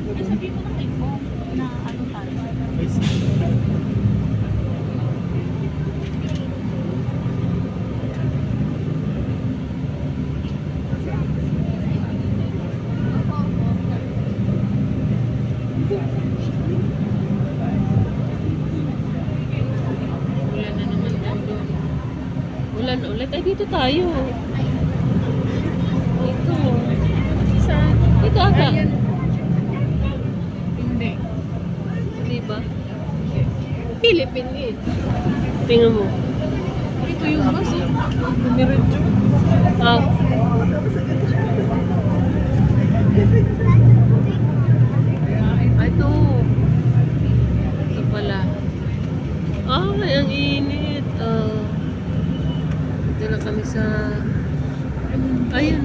Eh, sabihin mo na kay Kong na ano tayo. Ulan na naman tayo. Ulan ulit. Ay, dito tayo. Dito. Saan? Dito ata. Hindi. Di ba? Philippine eh. Tingnan mo. Ito yung bus eh. Dumiretso. Ah. Ay, ito. Ito pala. Ay, ang init. Dito na kami sa... Ayun,